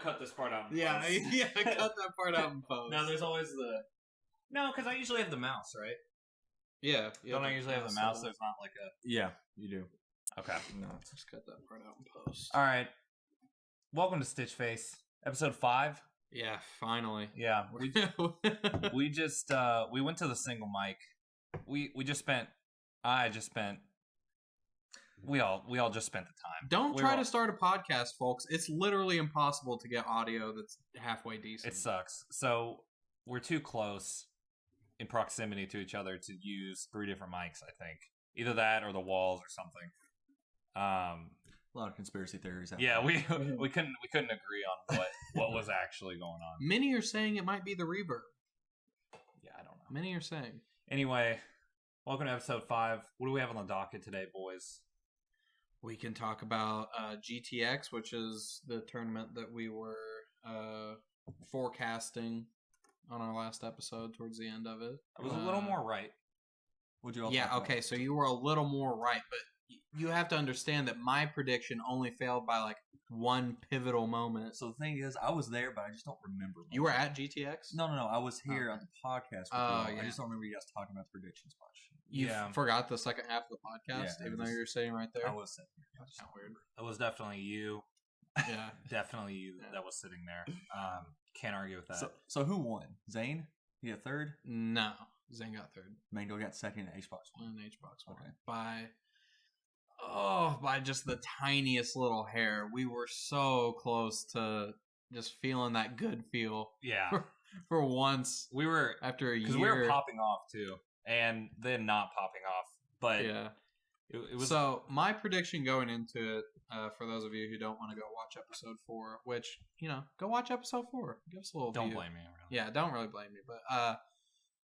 cut this part out. Yeah, cut that part out and post. No, there's always the... No, because I usually have the mouse, right? Yeah. Don't I usually have the mouse? There's not like a... Yeah, you do. Okay. No, just cut that part out and post. All right. Welcome to Stitch Face, episode 5. Yeah, finally. Yeah, we just we went to the single mic. We all just spent the time. Don't try to start a podcast, folks. It's literally impossible to get audio that's halfway decent. It sucks. So we're too close in proximity to each other to use 3 different mics. I think either that or the walls or something. A lot of conspiracy theories out yeah, there. we couldn't agree on what was actually going on. Many are saying it might be the reverb. Yeah, I don't know. Many are saying. Anyway, welcome to episode 5. What do we have on the docket today, boys? We can talk about GTX, which is the tournament that we were forecasting on our last episode towards the end of it. I was a little more right. Would you all Yeah, okay, so you were a little more right, but you have to understand that my prediction only failed by like one pivotal moment. So the thing is, I was there, but I just don't remember. You were at GTX? No. I was here on the podcast with you. Yeah. I just don't remember you guys talking about predictions much. You forgot the second half of the podcast, even though you were sitting right there? I was sitting here. That's not weird. It was definitely you. Yeah. Definitely you that was sitting there. Can't argue with that. So who won? Zane? He got third? No. Zane got third. Mango got second, and H-Box won. And H-Box won. Okay. By just the tiniest little hair. We were so close to just feeling that good feel. Yeah. For once. We were after a year. Because we were popping off too. And then not popping off. But yeah. It was... So my prediction going into it, for those of you who don't want to go watch episode 4, which, go watch episode 4. Give us a little Don't view. blame me, really. Yeah, don't really blame me. But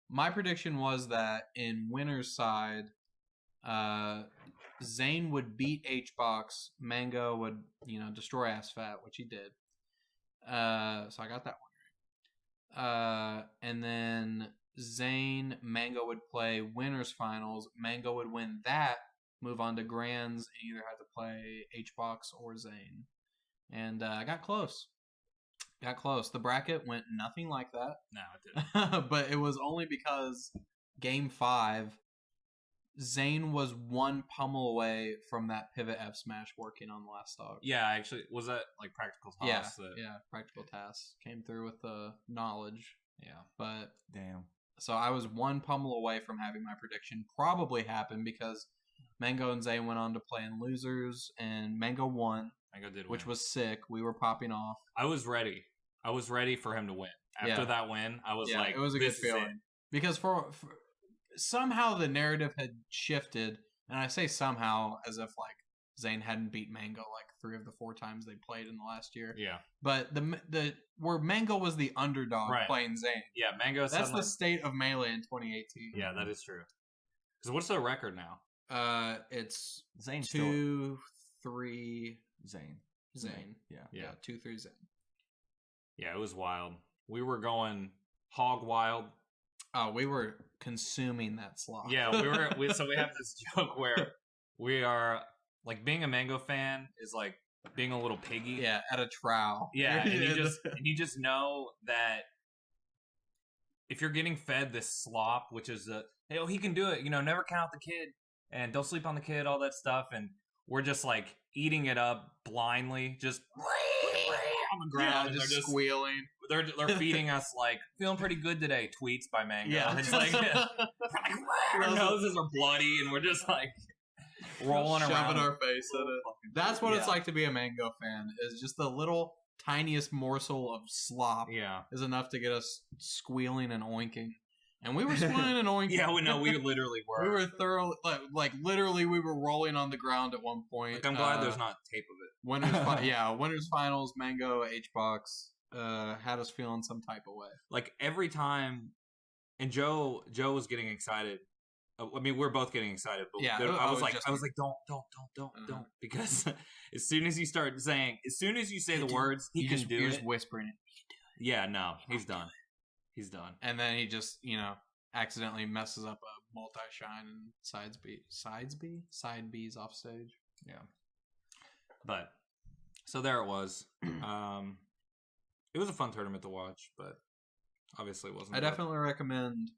my prediction was that in winner's side, Zane would beat H-Box. Mango would, destroy Ass-Fat, which he did. So I got that one right. And then Zane, Mango would play winners finals. Mango would win that, move on to grands, and either have to play H-Box or Zane. And I got close. The bracket went nothing like that. No, it didn't. But it was only because Game 5, Zane was one pummel away from that pivot F smash working on the last dog. Yeah, actually, was that like practical toss? Yeah, practical tasks came through with the knowledge. Yeah, but damn. So I was one pummel away from having my prediction probably happen because Mango and Zane went on to play in losers, and Mango won. Mango did win. Which was sick. We were popping off. I was ready for him to win. After that win, I was like, it was a good feeling. Because for somehow the narrative had shifted, and I say somehow as if like Zane hadn't beat Mango like 3 of the 4 times they played in the last year. Yeah. But the where Mango was the underdog playing Zane. Yeah, Mango. That's the state of Melee in 2018. Yeah, that is true. Because what's the record now? It's Zane 2-3 Zane. Yeah, 2-3 Zane. Yeah, it was wild. We were going hog wild. Oh, we were consuming that slop. Yeah, so we have this joke where we are like being a Mango fan is like being a little piggy. Yeah, at a trowel. Yeah, and you just know that if you're getting fed this slop, which is he can do it, never count the kid and don't sleep on the kid, all that stuff, and we're just like eating it up blindly, just on the ground, just squealing. They're feeding us like feeling pretty good today. Tweets by Mango. Yeah, it's like our noses are bloody, and we're just like rolling around, shoving our face in it. That's what it's like to be a Mango fan. Is just the little tiniest morsel of slop. Yeah, is enough to get us squealing and oinking. And we were squealing and oinking. Yeah, we literally were. We were thoroughly, like literally, we were rolling on the ground at one point. Like, I'm glad there's not tape of it. Winners finals, Mango, H-Box, had us feeling some type of way. Like every time, and Joe was getting excited. I mean, we're both getting excited, but I was like, don't, because as soon as you say the words, he can do it. You're just whispering it. Yeah, no, he's done. He's done. And then he just, accidentally messes up a multi-shine and side B's off stage. Yeah. But, so there it was. It was a fun tournament to watch, but obviously it wasn't. I definitely recommend.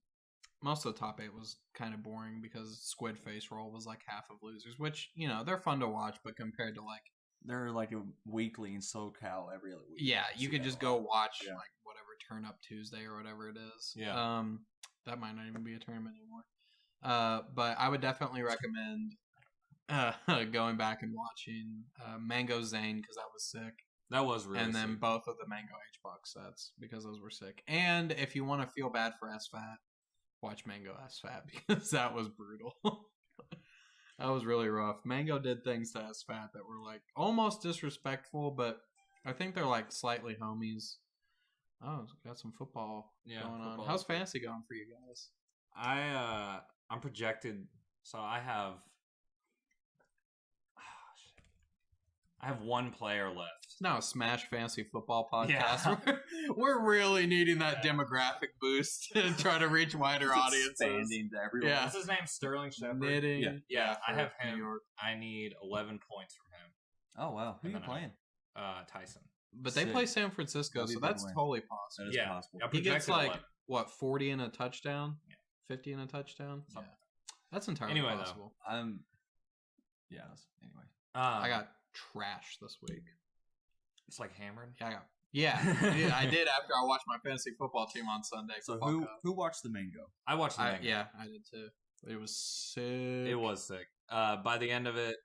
Most of the top 8 was kind of boring because Squid Face Roll was like half of Losers, which, they're fun to watch, but compared to like... They're like a weekly in SoCal every other week. Yeah, you could just go watch like whatever Turn Up Tuesday or whatever it is. Yeah. That might not even be a tournament anymore. But I would definitely recommend going back and watching Mango Zane because that was sick. That was really And then sick. both of the Mango H-Box sets because those were sick. And if you want to feel bad for SFAT, watch Mango SFAT because that was brutal. That was really rough. Mango did things to SFAT that were like almost disrespectful, but I think they're like slightly homies. Oh, got some football going on. How's fantasy going for you guys? I'm projected, so I have one player left. It's now a Smash Fantasy Football podcast. Yeah. We're really needing that demographic boost to try to reach wider audiences. Expanding to everyone. What's his name? Sterling Shepard. Knitting. Yeah, I have him. I need 11 points from him. Oh, wow. Who are you playing? Tyson. But they play San Francisco, so that's totally possible. That is possible. He gets like, 11. 40 in a touchdown? Yeah. 50 in a touchdown? Yeah. That's entirely possible. Anyway. I got trash this week. It's like hammered? Yeah, I did after I watched my fantasy football team on Sunday. So who watched the Mango? I watched the Mango. Yeah, I did too. It was sick. It was sick. By the end of it,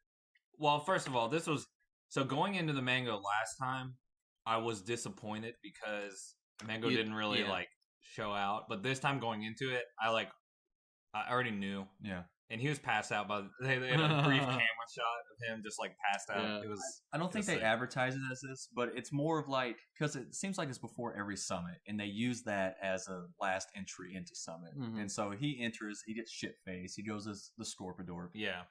well, first of all, this was... So going into the Mango last time, I was disappointed because Mango didn't really show out. But this time going into it, I already knew. Yeah. And he was passed out they had a brief camera shot of him just passed out. Yeah. It was. I don't think they advertise it as this, but it's more of because it seems like it's before every summit, and they use that as a last entry into summit. Mm-hmm. And so he enters, he gets shit face, he goes as the Scorpidor. Yeah.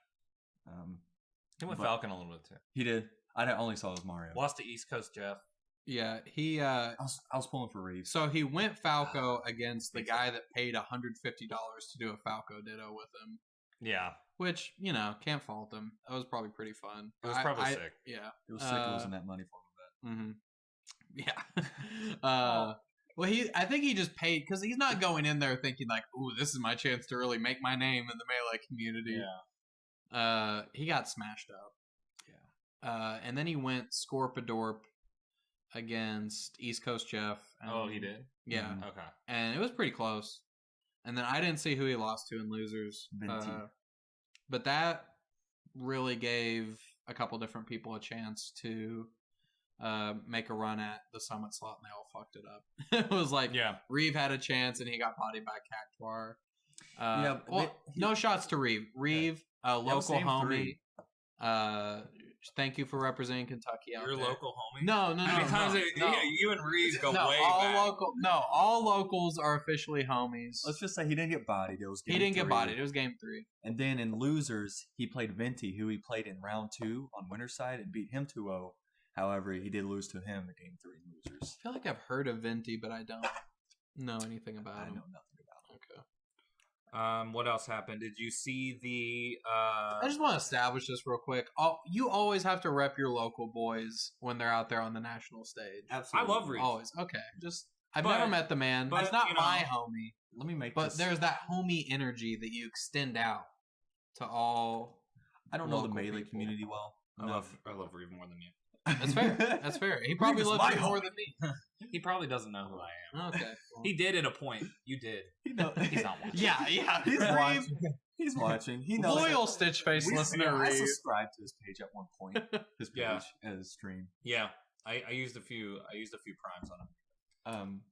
He went Falcon a little bit too. He did. I only saw his Mario. Lost to East Coast Jeff. Yeah, he. I was pulling for Reeves. So he went Falco against the guy that paid $150 to do a Falco Ditto with him. Yeah. Which, can't fault him. That was probably pretty fun. It was probably sick. Yeah. It was sick losing that money for him, Yeah. Well, I think he just paid because he's not going in there thinking like, "Ooh, this is my chance to really make my name in the Melee community." Yeah. He got smashed up. Yeah. And then he went Scorpidorp against East Coast Jeff. He did? Yeah. Mm-hmm. Okay. And it was pretty close. And then I didn't see who he lost to in Losers. But that really gave a couple different people a chance to make a run at the Summit slot, and they all fucked it up. It was like, Reeve had a chance, and he got bodied by Cactuar. No shots to Reeve. Reeve, local homie. Thank you for representing Kentucky out Your there. local homie? No. You and Reeves go way back. All locals are officially homies. Let's just say he didn't get bodied. It was game He didn't 3. get bodied. It was game 3. And then in Losers, he played Venti, who he played in round 2 on winner's side and beat him 2-0. However, he did lose to him in game 3 in Losers. I feel like I've heard of Venti, but I don't know anything about him. I know nothing about him. Okay. What else happened? Did you see the... I just want to establish this real quick. You always have to rep your local boys when they're out there on the national stage. Absolutely. I love Reeves. Always. Okay. I've never met the man. But he's not my homie. Let me make But there's that homie energy that you extend out to all. I don't know the Melee community well. I love Reeves more than you. That's fair. That's fair. He probably loves you more than me. He probably doesn't know who I am. Okay. Well. He did at a point. You did. He's not watching. Yeah. He's watching. He's watching. He knows. Loyal Stitch Face listener. I subscribed to his page at one point. His page, his stream. Yeah, I used a few primes on him.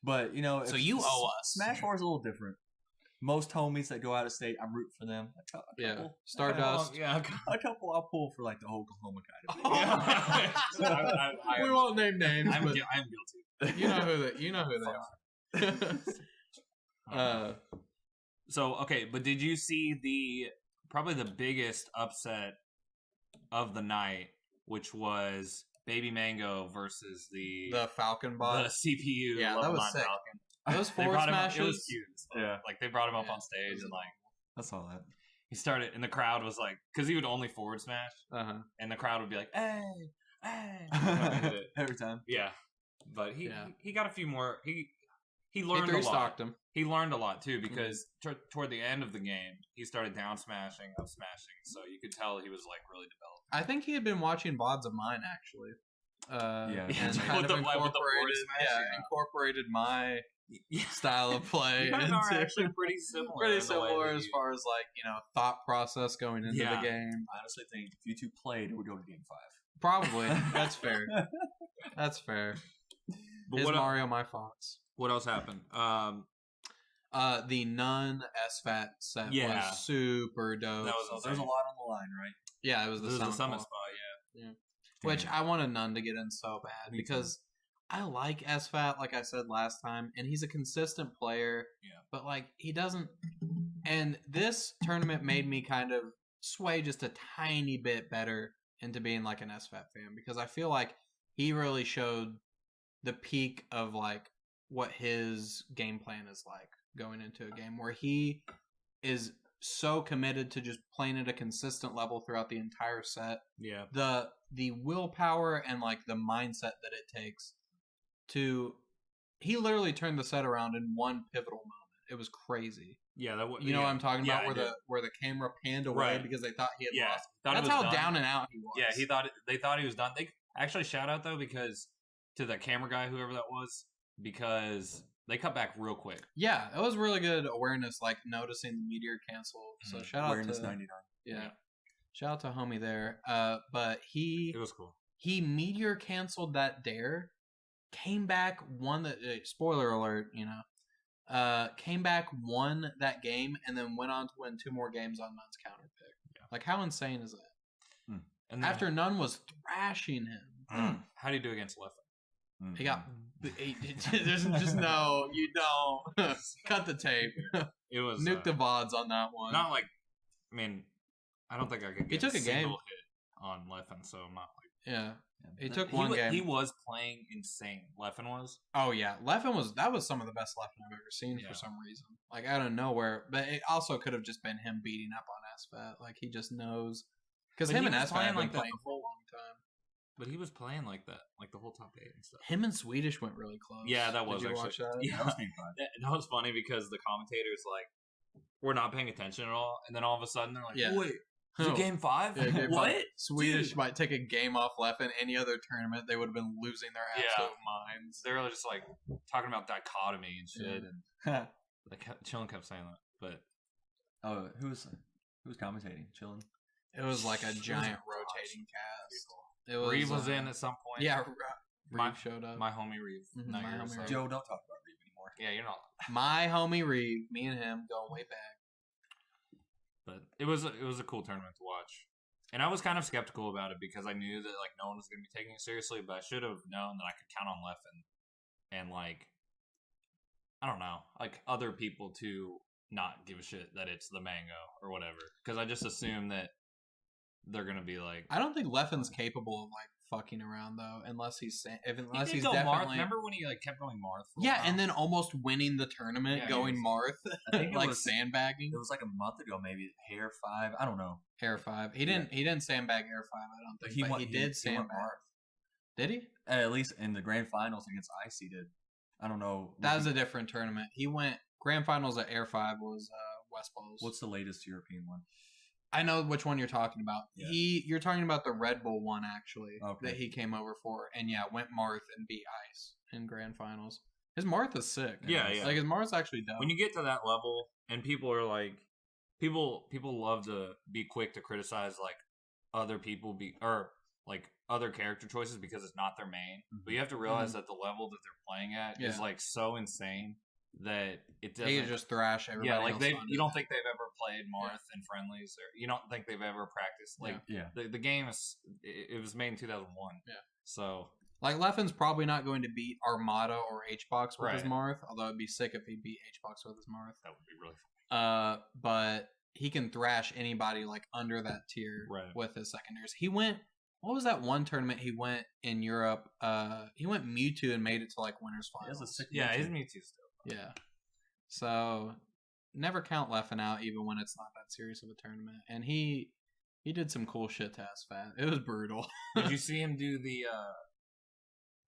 But so you owe us. Smash 4 is a little different. Most homies that go out of sate, I'm rooting for them. A couple, Stardust. A couple I'll pull for like the Oklahoma guy. We won't name names. I'm guilty. You know who they are. So okay, but did you see probably the biggest upset of the night, which was Baby Mango versus the Falcon bot, the CPU. Yeah, that was sick. Falcon. Those forward smashes. It was cute. Yeah, they brought him up on stage and I saw that. He started, and the crowd was because he would only forward smash, and the crowd would be like, "Hey, hey!" Every time. Yeah, But Yeah. he got a few more. He learned He a lot. three-stocked him. He learned a lot too because toward the end of the game, he started down smashing, up smashing. So you could tell he was like really developed. I think he had been watching VODs of mine actually. Yeah. And With kind of the forward smash, yeah. incorporated my Yeah. style of play. You guys into, are actually pretty similar. pretty in the way similar that as you- far as like thought process going into Yeah. the game. I honestly think if you two played, it would go to game 5. Probably. That's fair. That's fair. But Is what, Mario my Fox? what else happened? The Nun SFAT set Yeah. was super dope. That was So there's a lot on the line, right? Yeah, it was This the is the summit summit ball. spot, Which I want a Nun to get in so bad Me because I like SFAT, like I said last time, and he's a consistent player. Yeah. But like he doesn't. And this tournament made me kind of sway just a tiny bit better into being like an SFAT fan because I feel like he really showed the peak of like what his game plan is like going into a game where he is so committed to just playing at a consistent level throughout the entire set. yeah. The willpower and like the mindset that it takes to he literally turned the set around in one pivotal moment. It was crazy. Yeah, that You know what I'm talking Yeah, about I where the camera panned away Right. because they thought he had Yeah, lost. thought it That's was how done. down and out he was. Yeah, they thought he was done. They actually shout out though because to the camera guy, whoever that was, because they cut back real quick. Yeah, it was really good awareness, like noticing the meteor cancel. So Mhm. shout out Awareness to 99. yeah, shout out to homie there. But It was cool. he meteor canceled that dare, came back, won the spoiler alert, came back, won that game, and then went on to win 2 more games on Nun's counter pick. Yeah. Like how insane is that? And then, After Nun was thrashing him, how do you do against Leffen? he got. There's just no, you don't cut the tape, It was nuke the vods on that one. not like. I mean, I don't think I could He get took a single game. hit on Leffen, so I'm not like. Yeah, he Yeah. took one game. He was playing insane. Leffen was. Oh yeah, Leffen was some of the best Leffen I've ever seen Yeah. for some reason. Like out of nowhere, but it also could have just been him beating up on SFAT. Like he just knows because But him he and was SFAT playing have been like that playing for a long time. But he was playing like that, like the whole top 8 and stuff. Him and Swedish went really close. Yeah, that was Did you actually. watch that? Yeah, That was game 5. that was funny because the commentators like were not paying attention at all, and then all of a sudden they're like, Yeah. "Oh, wait, is it Oh. game 5? Yeah, game what? five. Swedish Dude. might take a game off Leffen. Any other tournament, they would have been losing their Yeah. absolute minds. They were just like talking about dichotomy and shit, Yeah. and like Chillin kept saying that, but Oh, who's commentating? Chilling. It was like a It was giant a rotating cast. It was, Reeve was in at some point. Yeah, My- Reeve showed up. my homie Reeve. Mhm, not my yours, homie so- Reeve. Joe, don't talk about Reeve anymore. Yeah, you're not. My homie Reeve, me and him going way back. But it was a cool tournament to watch, and I was kind of skeptical about it because I knew that like no one was going to be taking it seriously. But I should have known that I could count on Leffen and like I don't know, like other people to not give a shit that it's the mango or whatever. Because I just assume that they're going to be like. I don't think Leffen's capable of like fucking around though, unless he's unless He he's did go Marth. definitely Remember when he like kept going Marth? For a yeah, while? and then almost winning the tournament, Yeah, going he Marth, I think it like was- sandbagging. It was like a month ago, maybe. Hair 5. I don't know. Air 5. He didn't sandbag Air 5. I don't think, but he did went sandbag. Marth. Did he? At least in the grand finals against Icy did. I don't know. That was a different tournament. He went grand finals at Air 5 was West Bowls. What's the latest European one? I know which one you're talking about. Yeah. You're talking about the Red Bull one actually Okay. that he came over for, and yeah, went Marth and beat Ice in grand finals. His Marth is sick. Yeah, yeah. Like his Marth's actually dope. When you get to that level, and people are like, people love to be quick to criticize like other people or like other character choices because it's not their main. But you have to realize that the level that they're playing at is Yeah. like so insane that it doesn't. They could just thrash everybody. yeah, like else they on you it. don't think they've ever played Marth in friendlies, or you don't think they've ever practiced. Like Yeah. the game is it was made in 2001. Yeah. So Like Leffen's probably not going to beat Armada or HBox with his Right. Marth, although it'd be sick if he beat HBox with his Marth. that would be really fun. But he can thrash anybody like under that tier Right. with his secondaries. He went. What was that one tournament he went in Europe? He went Mewtwo and made it to like winners He has a finals. sick Yeah, his Mewtwo. Mewtwo still. Yeah. So never count Leffen out, even when it's not that serious of a tournament. And he did some cool shit to SFAT. It was brutal. Did you see him do the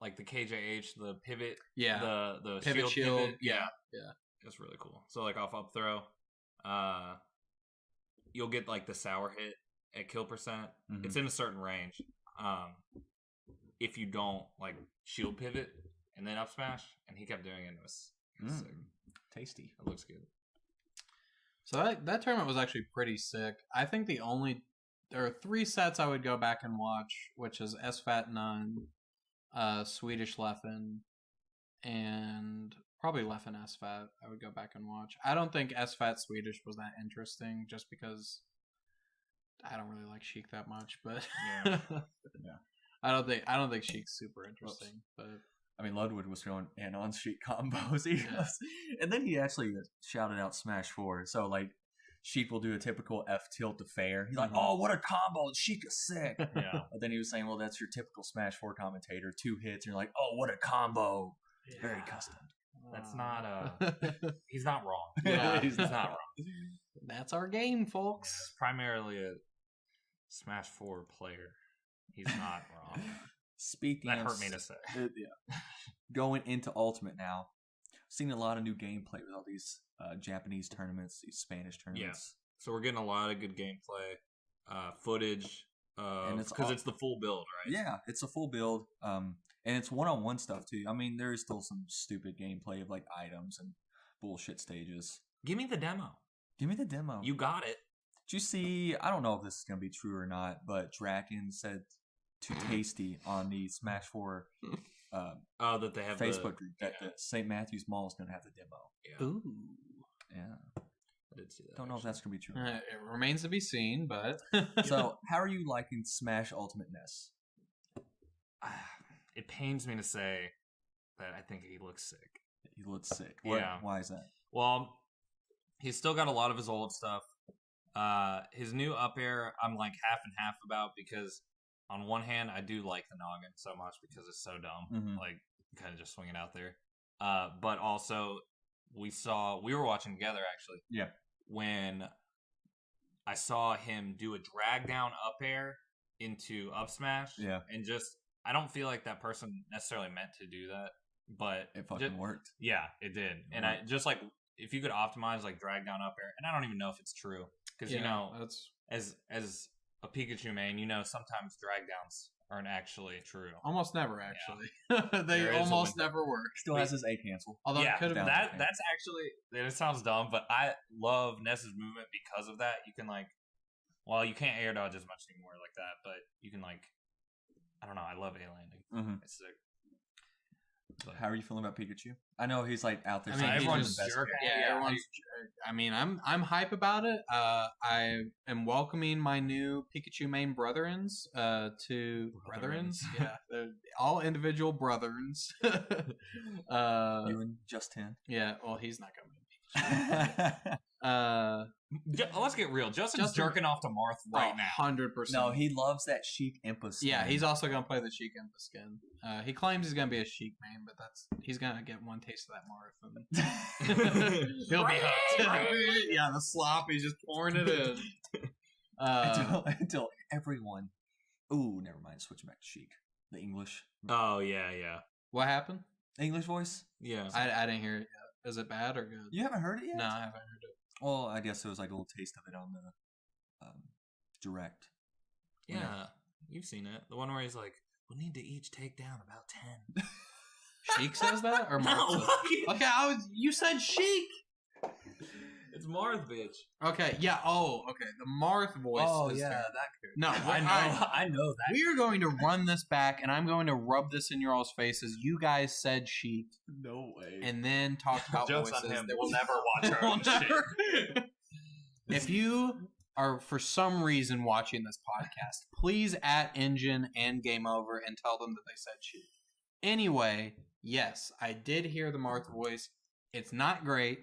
like the KJH, the pivot, Yeah. the Pivot shield. pivot. Yeah. It's really cool. So like off up throw, you'll get like the sour hit at kill percent. Mhm. It's in a certain range. If you don't like shield pivot and then up smash, and he kept doing it. It was sick. Tasty. It looks good. So that tournament was actually pretty sick. I think there are 3 sets I would go back and watch, which is SFAT 9, Swedish Leffen, and probably Leffen SFAT. I would go back and watch. I don't think SFAT Swedish was that interesting, just because I don't really like Sheik that much. But Yeah. I don't think Sheik's super interesting. But I mean, Ludwig was going in on Sheik combos. And then he actually shouted out Smash 4. So, like, Sheik will do a typical F tilt to fair. He's like, oh, what a combo. Sheik is sick. Yeah. But then he was saying, well, that's your typical Smash 4 commentator. 2 hits. And you're like, oh, what a combo. Very custom. That's not he's not wrong. Yeah. He's not wrong. That's our game, folks. He's primarily a Smash 4 player. He's not wrong. Speaking That of, hurt me to say. Going into Ultimate now, seen a lot of new gameplay with all these Japanese tournaments, these Spanish tournaments. So we're getting a lot of good gameplay, footage, And it's because all- it's the full build, right? Yeah, it's a full build, and it's one-on-one stuff too. I mean, there is still some stupid gameplay of like items and bullshit stages. Give me the demo. Give me the demo. You got it. Did you see? I don't know if this is gonna be true or not, but Draken said too tasty on the Smash 4 Oh, that they have Facebook group that the St. Matthew's Mall is gonna have the demo. Yeah, Ooh. Yeah, I did see that. don't know if that's gonna be true. It remains to be seen, but So, how are you liking Smash Ultimate Ness? It pains me to say that I think he looks sick. He looks sick. What, Yeah. Why is that? Well, he's still got a lot of his old stuff. His new up air, I'm like half and half about, because on one hand, I do like the noggin so much because it's so dumb. Mhm. Like, kind of just swing it out there. But also, we were watching together actually. Yeah. When I saw him do a drag down up air into up smash. Yeah. And just, I don't feel like that person necessarily meant to do that, but It fucking worked. yeah, it did. And I just like, if you could optimize like drag down up air, and I don't even know if it's true, because you know, that's as a Pikachu main, you know, sometimes drag downs aren't actually true. almost never actually. They There is a almost window. never work. Still has his A cancel. Although Yeah, it could have down. that's actually, and it sounds dumb, but I love Ness's movement because of that. You can like, well, you can't air dodge as much anymore like that, but you can like, I don't know, I love A landing. Mm-hmm. It's sick. But, How are you feeling about Pikachu? I know he's like out there. I mean, saying he's everyone's the best jerking. guy. Yeah, everyone's. I mean, I'm hype about it. I am welcoming my new Pikachu main brethrens to brethrens. Yeah, they're all individual brethrens. You and Justin. Yeah, well, he's not coming. Let's get real. Justin's Justin- jerking off to Marth right now. 100%. No, he loves that Sheik Impa skin. Yeah, he's also gonna play the Sheik Impa skin. He claims he's gonna be a Sheik main, but he's gonna get one taste of that Marth and he'll be hooked. Yeah, the slop, he's just pouring it in. until everyone. Ooh, never mind. Switching back to Sheik. The English. Oh yeah. What happened? English voice? Yeah. I didn't hear it yet. Is it bad or good? You haven't heard it yet? No, I haven't heard it. Well, I guess it was like a little taste of it on the direct. Yeah. You've seen it. The one where he's like, we need to each take down about 10. Sheik says that or Marth? No, says- Okay, you said Sheik. it's Marth, bitch. Okay, yeah. Oh, okay. The Marth voice. Is terrible. that. No, I know that. We are going to run this back, and I'm going to rub this in your all's faces. You guys said Sheik, No way. and then talked about Joke's voices. on him. that We'll was- never watch our We'll own shit. never- If you are for some reason watching this podcast, please at Engine and Game Over and tell them that they said Sheik. Anyway, yes, I did hear the Marth voice. It's not great.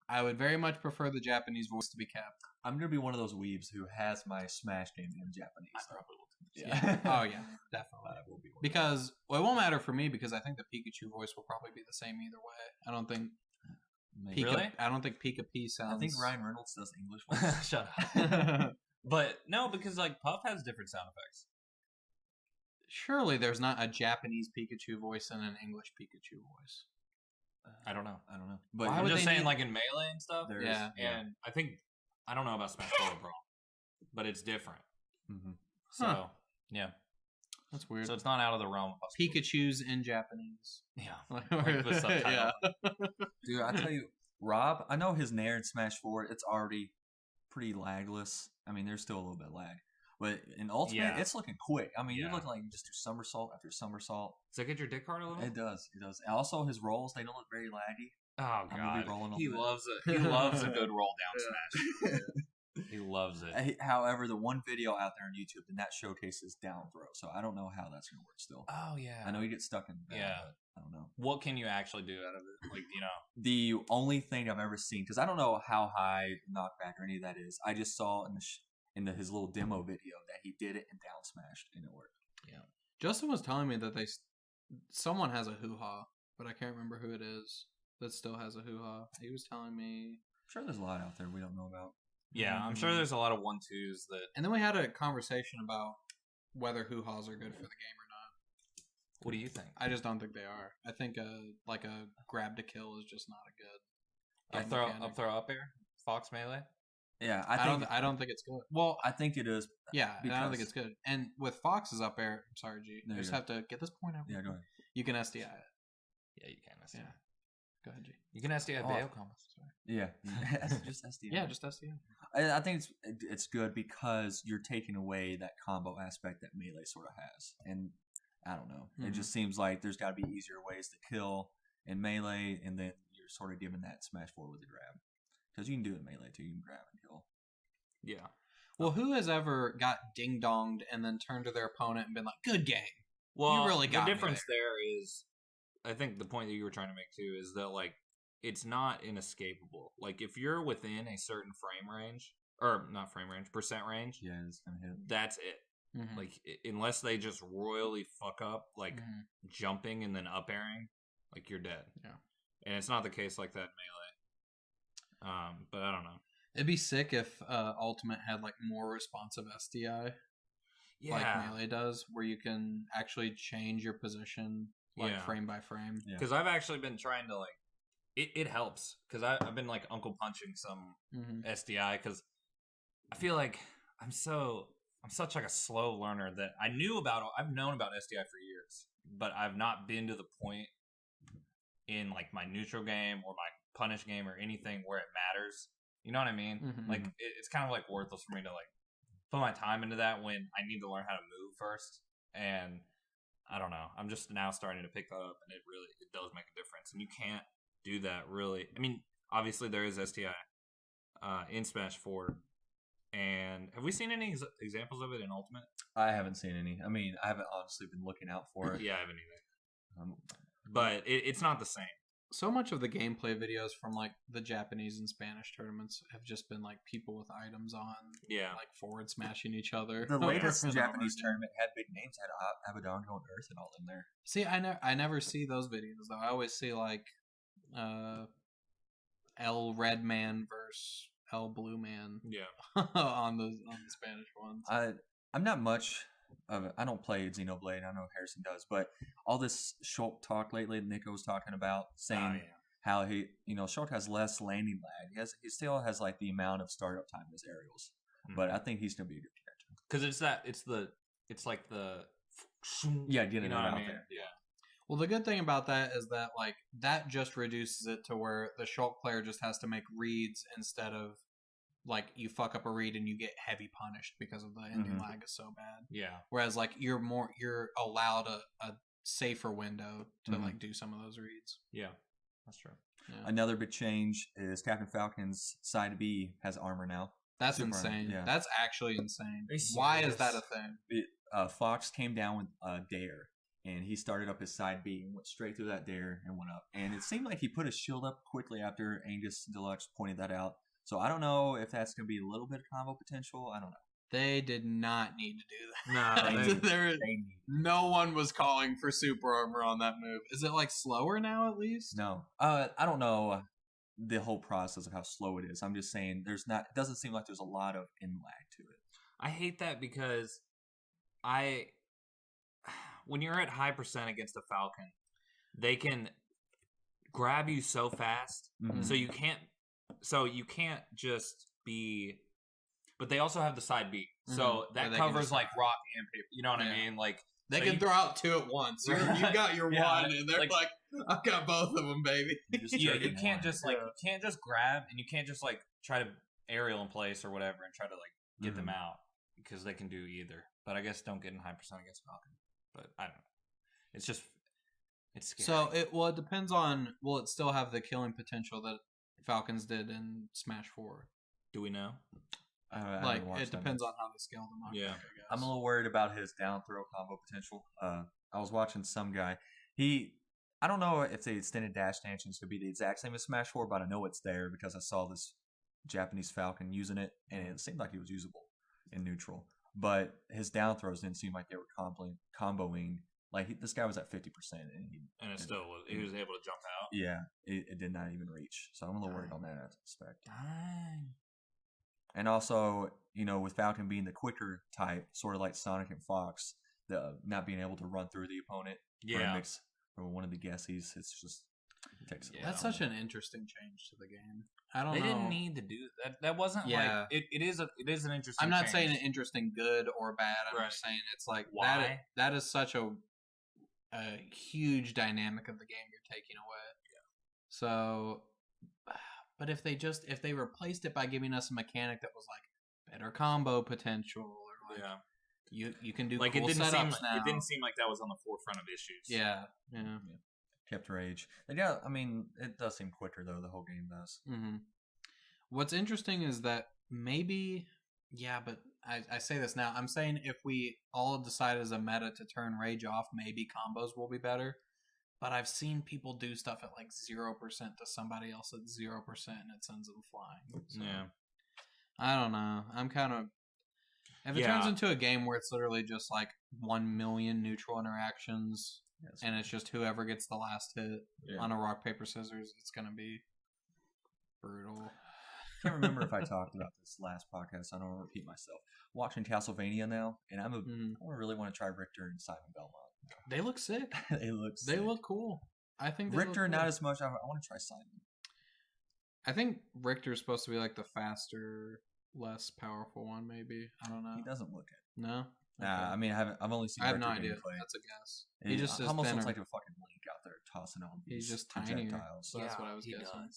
I would very much prefer the Japanese voice to be kept. I'm gonna be one of those weebs who has my Smash game in Japanese. I probably will. Yeah. Oh yeah, definitely. I will be one. Because well, it won't matter for me because I think the Pikachu voice will probably be the same either way. I don't think Maybe. Pika, Really? I don't think Pika P sounds. I think Ryan Reynolds does English voice. Shut up. But no, because like Puff has different sound effects. Surely there's not a Japanese Pikachu voice and an English Pikachu voice. I don't know. But Why I'm would just they saying, need- like in Melee and stuff. There's- Yeah. And I don't know about Smash 4 Brawl, but it's different. Mhm. So, Huh. yeah. That's weird. So it's not out of the realm of possibility. Pikachu's in Japanese. Yeah. Like with subtitles. Dude, I tell you, Rob, I know his Nair in Smash 4, it's already pretty lagless. I mean, there's still a little bit of lag. But in Ultimate, Yeah. it's looking quick. I mean, you're Yeah. looking like you just do somersault after somersault. Does that get your dick hard a little? It does. And also, his rolls, they don't look very laggy. Oh I'm gonna be god, rolling he on that. loves it. He loves a good roll down smash. He loves it. However, the one video out there on YouTube, and that showcases down throw. So I don't know how that's going to work still. Oh yeah. I know you get stuck in the battle, Yeah. but I don't know. What can you actually do out of it? Like, The only thing I've ever seen, because I don't know how high knockback or any of that is, I just saw in his little demo video that he did it and down smashed, and it worked. Justin was telling me that someone has a hoo-ha, but I can't remember who it is that still has a hoo-ha. He was telling me. I'm sure there's a lot out there we don't know about. yeah, I'm sure there's a lot of 1-2s that. And then we had a conversation about whether hoo-has are good for the game or not. What do you think? I just don't think they are. I think a grab to kill is just not a good. Up throw, mechanic. up throw, up air, Fox Melee. Yeah, I don't think it's good. Well, I think it is. yeah, and I don't think because- it's good. And with Fox's up air, I'm sorry, G. No, I just you're have to get this point out. Yeah, go ahead. You can SDI it. Yeah, you can SDI. Yeah. Go ahead, G. You can SDI Oh. Bayo combos. Sorry. Yeah, just SDI. Yeah, just SDI. I think it's good because you're taking away that combo aspect that Melee sort of has, and I don't know. It Mhm. just seems like there's got to be easier ways to kill in Melee, and then you're sort of given that Smash 4 with the grab, because you can do it in Melee too. You can grab and kill. Yeah. Well, who has ever got ding donged and then turned to their opponent and been like, "Good game"? Well, really got the me difference there is, I think the point that you were trying to make too is that like it's not inescapable. Like if you're within a certain frame range, or not frame range, percent range, Yeah, it's gonna hit. that's it. Mhm. Like unless they just royally fuck up, like Mhm. jumping and then up airing, like you're dead. Yeah. And it's not the case like that in Melee. But I don't know. It'd be sick if Ultimate had like more responsive SDI, like Melee does, where you can actually change your position like Yeah. frame by frame. Yeah. Because I've actually been trying to like, it helps because I've been like uncle punching some Mm-hmm. SDI because I feel like I'm such like a slow learner that I've known about SDI for years, but I've not been to the point in like my neutral game or my punish game or anything where it matters. You know what I mean? Mhm. Like it's kind of like worthless for me to like put my time into that when I need to learn how to move first. And I don't know. I'm just now starting to pick that up, and it does make a difference. And you can't do that really. I mean, obviously there is STI in Smash 4. And have we seen any examples of it in Ultimate? I haven't seen any. I mean, I haven't honestly been looking out for it. Yeah, I haven't either. Um, But it's not the same. So much of the gameplay videos from like the Japanese and Spanish tournaments have just been like people with items on, Yeah. like forward smashing each other. the latest Over and over Japanese again. tournament had big names, had Abaddon going Earth and all in there. See, I never see those videos though. I always see like L Red Man versus L Blue Man Yeah. on the Spanish ones. I'm not much of it. I don't play Xenoblade. I know Harrison does, but all this Shulk talk lately, Nico was talking about saying Oh, yeah. how Shulk has less landing lag. He still has like the amount of startup time as aerials, but I think he's gonna be a good character. Because it's like the Yeah, getting you know it what out I mean? there. Yeah. Well, the good thing about that is that like that just reduces it to where the Shulk player just has to make reads instead of like you fuck up a read and you get heavy punished because of the ending Mhm. lag is so bad. Yeah. Whereas like you're allowed a safer window to Mhm. like do some of those reads. Yeah. That's true. Yeah. Another big change is Captain Falcon's side B has armor now. That's Super, insane. yeah. That's actually insane. Are you Why is that a serious? thing? Fox came down with Dare, and he started up his side B and went straight through that Dare and went up. And it seemed like he put his shield up quickly after Angus Deluxe pointed that out. So I don't know if that's going to be a little bit of combo potential. I don't know. They did not need to do that. No, No one was calling for super armor on that move. Is it like slower now at least? No, I don't know the whole process of how slow it is. I'm just saying it doesn't seem like there's a lot of in lag to it. I hate that because when you're at high percent against a Falcon, they can grab you so fast, so you can't just be. But they also have the side beat, so that covers like rock and paper. You know what I mean? Like they so can throw out 2 at once. You got your one, and they're like, I've got both of them, baby. You can't just grab, and you can't just like try to aerial in place or whatever and try to like get them out because they can do either. But I guess don't get in high percent against Falcon. But I don't know. It's scary. So it depends on. Will it still have the killing potential that Falcons did in Smash 4? Do we know? Like it depends on how they scale them up. Yeah, I'm a little worried about his down throw combo potential. I was watching some guy. I don't know if the extended dash stanchions could be the exact same as Smash 4, but I know it's there because I saw this Japanese Falcon using it, and it seemed like he was usable in neutral. But his down throws didn't seem like they were comboing. Like this guy was at 50%, and he was able to jump out. Yeah, it did not even reach. So I'm a little worried on that aspect. Dang. And also, with Falcon being the quicker type, sort of like Sonic and Fox, the not being able to run through the opponent for one of the guessies, it takes. That's such an interesting change to the game. I don't know. They didn't need to do that. That wasn't like it is an interesting. I'm not change. saying an interesting good or bad. I'm just saying it's like why that is such a huge dynamic of the game you're taking away. Yeah. So. But if they replaced it by giving us a mechanic that was like better combo potential, or like you can do like cool setups now. It didn't seem like that was on the forefront of issues. Yeah. Kept rage. And yeah, I mean, it does seem quicker though. The whole game does. Mm-hmm. What's interesting is that maybe, but I say this now. I'm saying if we all decide as a meta to turn rage off, maybe combos will be better. But I've seen people do stuff at like 0% to somebody else at 0%, and it sends them flying. So, I don't know. I'm kind of... If it turns into a game where it's literally just like 1 million neutral interactions, and it's just whoever gets the last hit on a rock, paper, scissors, it's going to be brutal. I can't remember if I talked about this last podcast. I don't want to repeat myself. Watching Castlevania now, and I really want to try Richter and Simon Belmont. They look sick. They look cool. I think Richter cool. not as much. I want to try Simon. I think Richter is supposed to be like the faster, less powerful one. Maybe I don't know. He doesn't look it. No. Okay. Nah, I mean I've only seen. I have Richter no idea. gameplay. That's a guess. He just almost thinner. looks like a fucking Link out there tossing on. He's just tinier. Projectiles. So that's what I was guessing.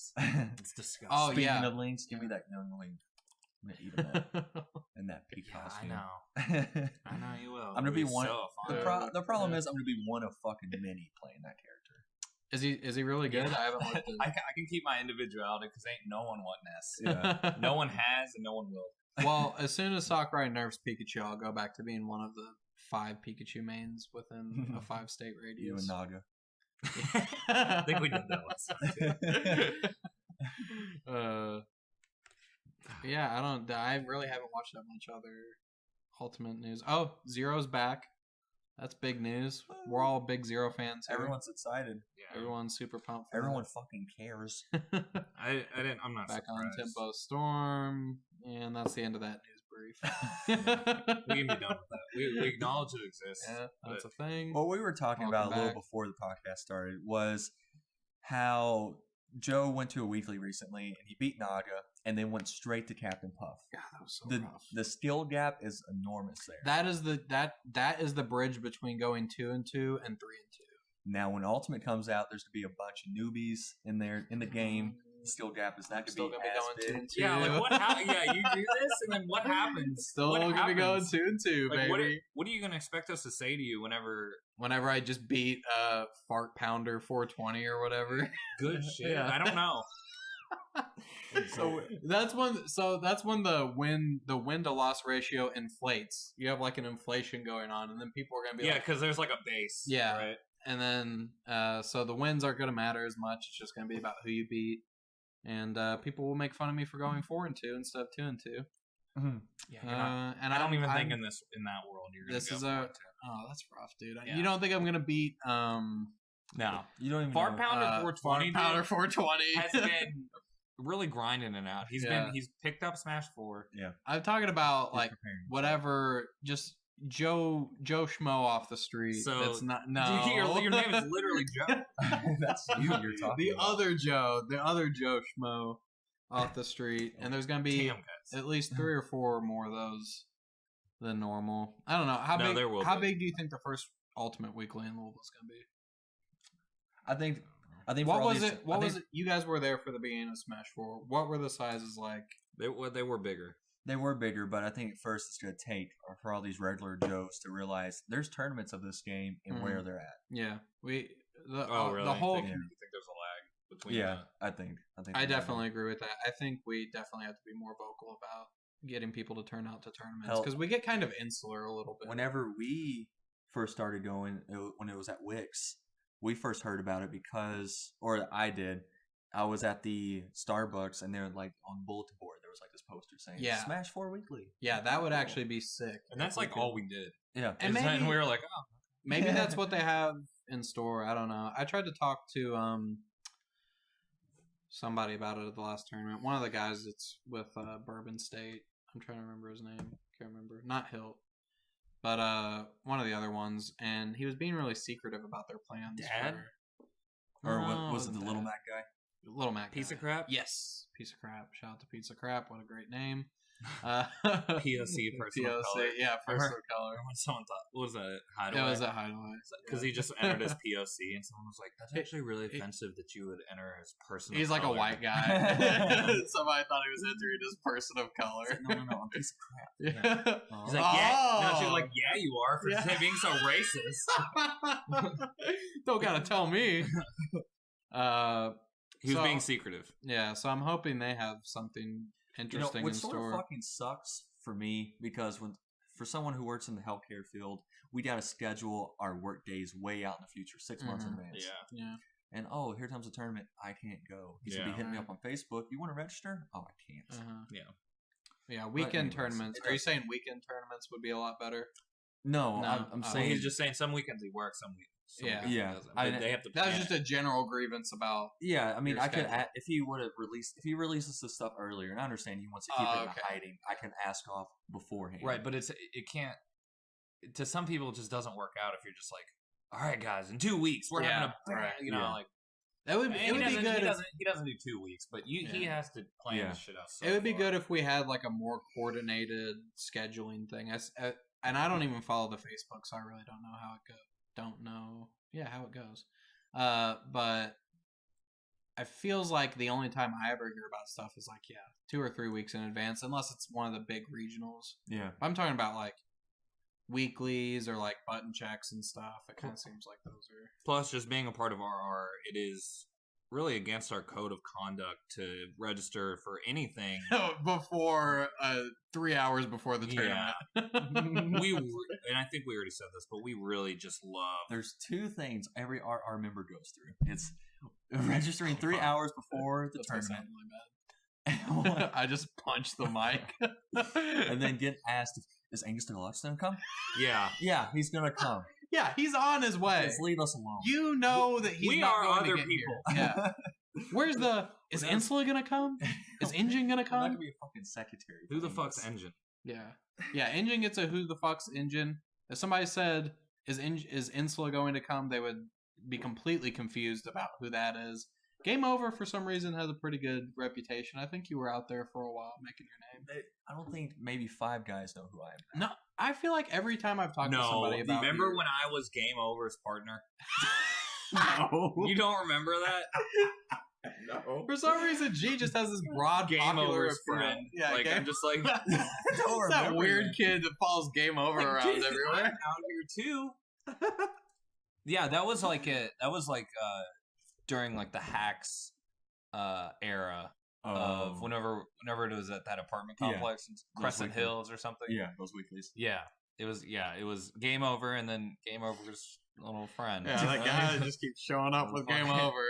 It's disgusting. Oh Speaking of Links, give me that young Link. I'm gonna eat him up. And that pig costume. I know. I know you will. I'm gonna be one. So The problem is I'm gonna be one of fucking many playing that character. Is he really good? Yeah. I haven't looked at I can keep my individuality because ain't no one wanting this. No one has and no one will. Well, as soon as Sakurai nerfs Pikachu, I'll go back to being one of the 5 Pikachu mains within a 5-state radius. You and Naga. I think we did that last time. Yeah, I really haven't watched that much other Ultimate news. Oh, Zero's back. That's big news. We're all big Zero fans here. Everyone's excited. Yeah. Everyone's super pumped. Everyone fucking cares. I'm not back surprised. on Tempo Storm, and that's the end of that news brief. We can be done with that. We acknowledge it exists. Yeah, that's a thing. What we were talking about a little before the podcast started was how Joe went to a weekly recently and he beat Naga and then went straight to Captain Puff. God, that was so rough. The skill gap is enormous there. That is the bridge between going 2-2 and 3-2. Now, when Ultimate comes out, there's going to be a bunch of newbies in there in the game. The skill gap is not going to be as big. Yeah, like what? Yeah, you do this, and then what happens? Still going to be going 2-2, like, baby. What are you going to expect us to say to you whenever I just beat Fart Pounder 420 or whatever? Good shit. Yeah. I don't know. So that's when the win to loss ratio inflates. You have like an inflation going on, and then people are gonna be because there's like a base. Yeah, right. And then so the wins aren't gonna matter as much. It's just gonna be about who you beat, and people will make fun of me for going 4-2 instead of 2-2. Mm-hmm. Yeah, and I don't even think in that world you're gonna this go is 4-2. Oh, that's rough, dude. Yeah. You don't think I'm gonna beat No, you don't even Fart Pounder 420. Fart Pounder 420 has been really grinding it out. He's picked up Smash 4. Yeah, I'm talking about like whatever. Just Joe Schmo off the street. So that's not no. Your name is literally Joe. That's you. You're talking the about. other Joe Schmo off the street, and there's gonna be Damn, guys. at least 3 or 4 more of those than normal. I don't know how No, big. there will How be. big do you think the first Ultimate Weekly in Louisville is gonna be? I think. What for all was these- it? What was it? You guys were there for the beginning of Smash 4. What were the sizes like? They were bigger. They were bigger, but I think at first it's going to take for all these regular Joes to realize there's tournaments of this game and where they're at. Yeah, Really? the whole. You think there's a lag between? Yeah, I think. I definitely agree with that. I think we definitely have to be more vocal about getting people to turn out to tournaments Hell- because we get kind of insular a little bit. Whenever we first started going, when it was at Wix, we first heard about it because, or I did. I was at the Starbucks and they're like on bulletin board. There was like this poster saying, Yeah. Smash 4 Weekly. Yeah, that would actually be sick. And that's like all we did. Yeah. And And maybe we were like, oh, maybe that's what they have in store. I don't know. I tried to talk to somebody about it at the last tournament. One of the guys that's with Bourbon State. I'm trying to remember his name. Can't remember. Not Hilt. But one of the other ones, and he was being really secretive about their plans. Dad? Or No, was it the Dad. Little Mac guy? Little Mac piece guy. of crap. Yes, Piece of Crap. Shout out to Piece of Crap. What a great name. POC, personal color. Yeah, personal color. When someone thought, what was that? It Hideaway? was at Hideaway. Because he just entered as POC, and someone was like, "That's actually really offensive that you would enter as person." He's of like a color." white guy. Somebody thought he was entering as person of color. No, I'm a piece of crap. Yeah. He's like, "Yeah." No, she was Oh. like, "Yeah, you are for Yeah. being so racist." Don't gotta tell me. He was So- being secretive. Yeah, so I'm hoping they have something interesting which in sort store. of fucking sucks for me because for someone who works in the healthcare field, we got to schedule our work days way out in the future, 6 months in advance. Yeah. And here comes a tournament, I can't go. He should be Yeah. hitting me up on Facebook. You want to register? Oh, I can't. Yeah. Yeah, weekend anyways, tournaments. it Are you does- saying weekend tournaments would be a lot better? No, No. I'm Oh. So saying he's just saying some weekends he works, some weekends. Yeah. he Yeah. doesn't. But they have to. That was plan just it. a general grievance about. yeah. I mean, Your I could schedule. if he would have released if he releases the stuff earlier, and I understand he wants to keep it in Okay. hiding. I can ask off beforehand. Right, but it can't. To some people, it just doesn't work out if you're just like, all right, guys, in 2 weeks we're having a, right, you know, yeah. like It would be good. He doesn't do 2 weeks, but he Yeah. has to plan Yeah. this shit out. So It would be far. good if we had like a more coordinated scheduling thing. And I don't even follow the Facebook, so I really don't know how it goes. Don't know, how it goes. But it feels like the only time I ever hear about stuff is like 2 or 3 weeks in advance, unless it's one of the big regionals. Yeah. I'm talking about like weeklies or like button checks and stuff. It kind of seems like those are. Plus, just being a part of RR, it is really against our code of conduct to register for anything. Before 3 hours before the tournament. And I think we already said this, but we really just love. There's 2 things every RR member goes through. It's registering 3 hours before the That's gonna tournament, sound really bad. I just punched the mic. and then get asked, "Is Angus Deluxe gonna come?" Yeah, Yeah, he's gonna come. Yeah, he's on his way. Just leave us alone. You know that he's We not are going other to get people. Here. Yeah. Where's the? Is Insula gonna come? Is Engine gonna I'm not come? gonna be a fucking secretary. who the for fuck's Angus. Engine? Yeah. Engine gets a who the fuck's Engine. If somebody said is Insula going to come, they would be completely confused about who that is. Game Over for some reason has a pretty good reputation. I think you were out there for a while making your name. I don't think maybe 5 guys know who I am. No, I feel like every time I've talked to No, somebody about remember you- when I was Game Over's partner? No. You don't remember that? No. For some reason, G just has this broad Game popular Over's appeal. friend. Yeah, like Game- I'm just like It's that weird kid that follows Game Over around Dude, everywhere. I'm out here too. Yeah, that was like during like the hacks era of whenever it was at that apartment Yeah. complex in Crescent weekly. Hills or something. Yeah, those weeklies. Yeah. It was Game Over and then Game Over's little friend. Yeah, that guy that just keeps showing up with Game Over.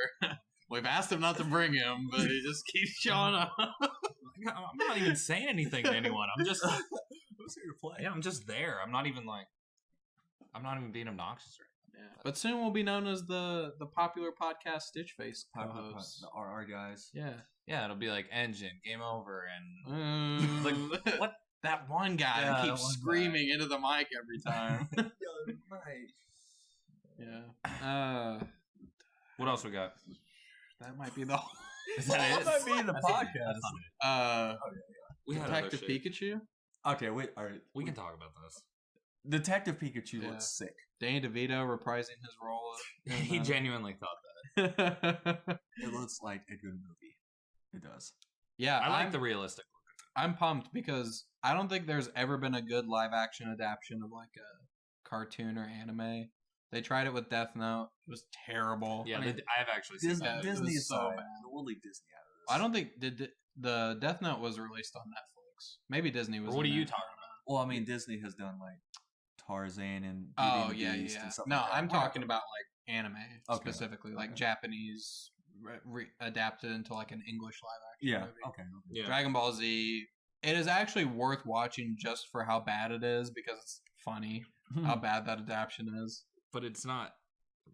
We've asked him not to bring him, but he just keeps showing up. I'm not even saying anything to anyone. I'm just Who's here to play? yeah, I'm just there. I'm not even being obnoxious or anything. But soon we'll be known as the popular podcast Stitch Face co-host. The RR guys. Yeah. Yeah, it'll be like Engine, Game Over, and Like what That one guy that keeps screaming into the mic every time. Yeah. What else we got? That might be the. Is that it? That might be the podcast. We had Detective other shit. Pikachu. Okay, wait. All right. We can talk about this. Detective Pikachu Yeah. looks sick. Danny DeVito reprising his role. He genuinely thought that. It looks like a good movie. It does. Yeah, I like the realistic. I'm pumped because I don't think there's ever been a good live action adaptation of like a cartoon or anime. They tried it with Death Note. It was terrible. Yeah, I mean, I've actually seen Disney, that. Disney was so aside, bad. we'll leave Disney out of this. I don't think the Death Note was released on Netflix. Maybe Disney was. What are in you there. talking about? Well, I mean, Disney has done like Tarzan and Beauty Oh and the yeah, Beast yeah. and stuff No, like that. I'm We're not- talking about like anime specifically, like Okay. Japanese adapted into like an English live action Yeah. movie. Okay. Yeah. Dragon Ball Z. It is actually worth watching just for how bad it is because it's funny how bad that adaptation is. But it's not.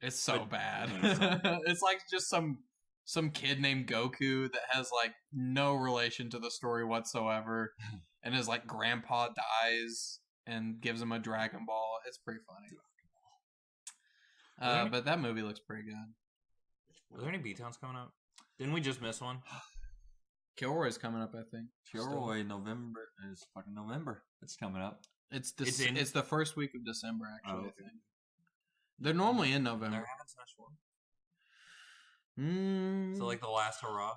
It's so But- bad. Yeah, It's like just some kid named Goku that has like no relation to the story whatsoever, and his like grandpa dies and gives him a Dragon Ball. It's pretty funny. But that movie looks pretty good. Were there any B-Towns coming up? Didn't we just miss one? Kilroy's coming up, I think. Kilroy November is fucking November. It's coming up. It's in- it's the first week of December actually. Oh, I okay. think they're normally in They're November. having Smash 4. Mm, So like the last hurrah.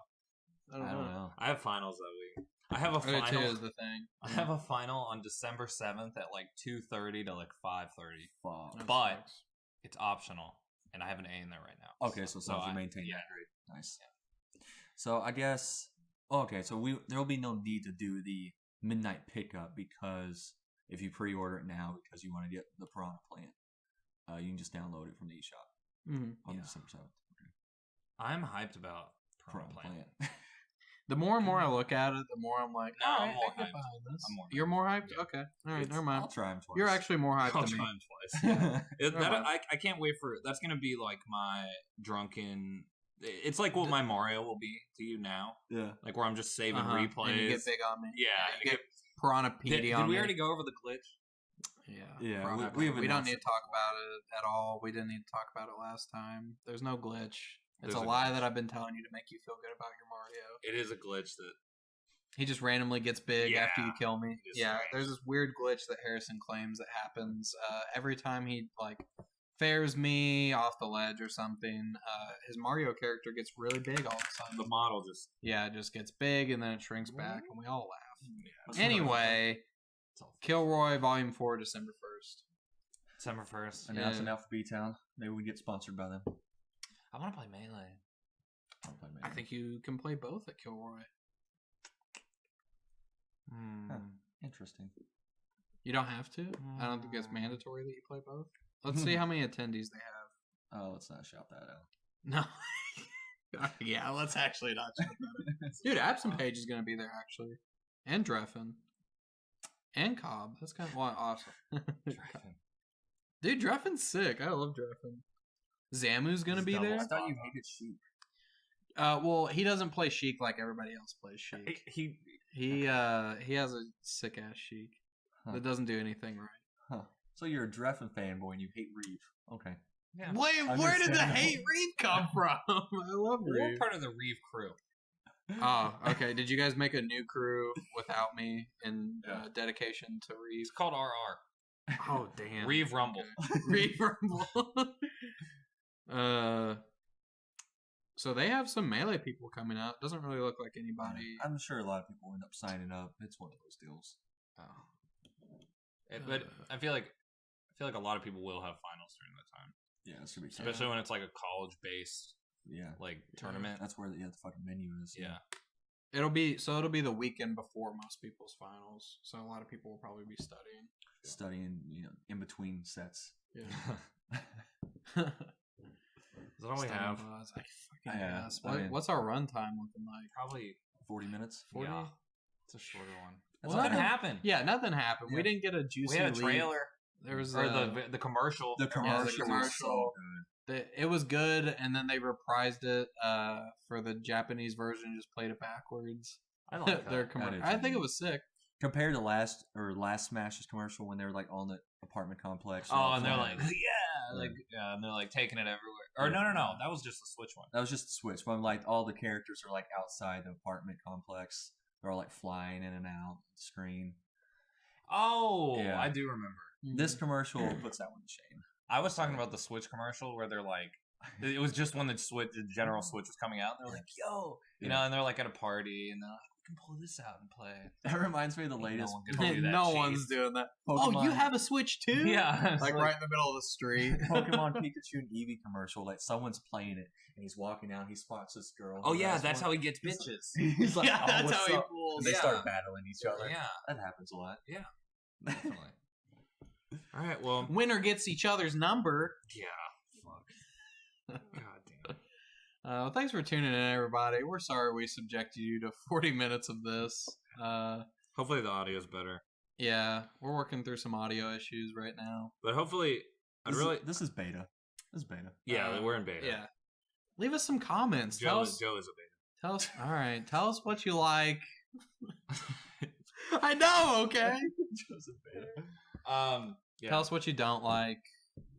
I don't know. I have finals that week. I have a I do too, final. is the thing. I have a final on December 7th at like 2:30 to like 5:30. Fuck. That but- sucks. It's optional, and I have an A in there right now. Okay, so as long as you I- maintain yeah. that grade. Nice. So I guess okay, so there will be no need to do the midnight pickup because if you pre-order it now because you want to get the Piranha plant, you can just download it from the eShop Mhm. on Yeah. December 7th. Okay. I'm hyped about Piranha Piranha Plant. plant. The more and more I look at it, the more I'm like, No, all I'm right, more I get hyped. behind this. I'm more You're more hyped? Yeah. Okay. All right, It's- never mind. I'll try them twice. You're actually more hyped I'll than me. try 'em twice. yeah. Never mind. I can't wait for that's gonna be like my drunken. It's like what my Mario will be to you now, yeah. like where I'm just saving Uh-huh. replays. And you get big on me. Yeah, You get Piranha Did, PD on we me. already go over the glitch? Yeah. Yeah, Piranha we Plant. have We don't announced need it. to talk about it at all. We didn't need to talk about it last time. There's no glitch. It's There's a a lie glitch. that I've been telling you to make you feel good about your Mario. It is a glitch that He just randomly gets big after you Yeah. kill me. It is Yeah, strange. there's this weird glitch that Harrison claims that happens every time he like fares me off the ledge or something. His Mario character gets really big all of a the sudden. model just. Yeah, it just gets big and then it shrinks back, and we all laugh. Yeah, Anyway, it's all Kilroy Volume 4, December 1st. December 1st. Announcing Yeah. out for B-Town. Maybe we get sponsored by them. I want to play Melee. I'll play I think you can play both at Kilroy. Huh. Interesting. You don't have to. I don't think it's mandatory that you play both. Let's see how many attendees they have. Oh, let's not shout that out. No. Yeah, let's actually not shout that out. Dude, Absent Page is going to be there, actually. And Dreffin. And Cobb. That's kind of awesome. Dude, Dreffin's sick. I love Dreffin. Zamu's going to be there. I thought you hated Sheik. Well, he doesn't play Sheik like everybody else plays Sheik. He has a sick ass Sheik Huh. that doesn't do anything right. Huh. So you're a Dreffin fanboy and you hate Reeve. Okay. Yeah. Wait, where did the Understandable. hate Reeve come from? I love We're Reeve. part of the Reeve crew. Oh, okay. Did you guys make a new crew without me in Yeah. dedication to Reeve? It's called RR. Oh, damn. Reeve Rumble. Reeve Rumble. So they have some Melee people coming out. Doesn't really look like anybody. I'm sure a lot of people end up signing up. It's one of those deals. Oh. But I feel like a lot of people will have finals during that time, Yeah, it's gonna be tough. especially when it's like a college based Yeah. like tournament. That's where the fucking menu is. Yeah. It'll be the weekend before most people's finals. So a lot of people will probably be studying. Studying, in between sets. Yeah. Is that all we Studying have? buzz. I fucking Yeah, guess. I mean- What's our runtime looking like? Probably 40 minutes. 40? Yeah. It's a shorter one. That's Nothing fine. happened. Yeah, nothing happened. We Yeah. didn't get a juicy We had a lead. trailer There was or the commercial. The commercial. the commercial. It was good, and then they reprised it for the Japanese version. Just played it backwards. I like that. Their That is I think it neat. was sick. compared to last Smash's commercial when they were like on the apartment complex. Oh, and they're like, and they're like taking it everywhere. Or no, that was just the Switch one. That was just the Switch. When like all the characters are like outside the apartment complex, they're all like flying in and out the screen. Oh, Yeah. I do remember. This commercial puts that one to shame. I was talking about the Switch commercial where they're like, it was just when the General Switch was coming out. And they're like, yo, you know, and they're like at a party, and they're like, we can pull this out and play. That reminds me of the latest. No one's doing that. Pokemon. Oh, you have a Switch too? Yeah, like right in the middle of the street. Pokemon Pikachu and Eevee commercial. Like someone's playing it, and he's walking out. He spots this girl. Oh yeah, that's how he gets bitches. He's like, yeah, oh, that's what's how he up? pulls. And they start battling each other. Yeah, that happens a lot. Yeah, definitely. All right, well, winner gets each other's number. Yeah, fuck. God damn. Well, thanks for tuning in, everybody. We're sorry we subjected you to 40 minutes of this. Hopefully the audio's better. Yeah, we're working through some audio issues right now. But hopefully, this is beta. This is beta. Yeah, we're in beta. Yeah. Leave us some comments. Joe is a beta. Tell us. All right. Tell us what you like. I know. Okay. Joe's a beta. Yeah. Tell us what you don't like.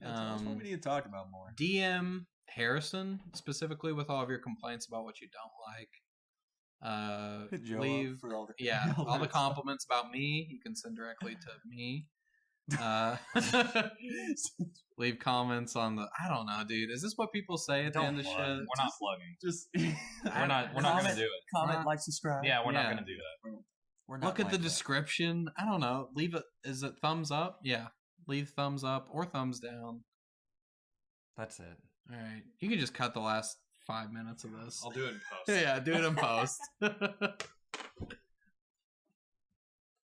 Tell us what we need to talk about more. DM Harrison specifically with all of your complaints about what you don't like. Hit Joe leave up for all the all the compliments about me. You can send directly to me. Leave comments on the. I don't know, dude. Is this what people say at the end of shit? We're not plugging. Just we're not gonna do it. Comment, like, subscribe. Yeah, we're not gonna do that. We're not. Look at like the that. description. I don't know. Leave it. Is it thumbs up? Yeah. Leave thumbs up or thumbs down. That's it. All right. You can just cut the last 5 minutes of this. I'll do it in post. Yeah, do it in post.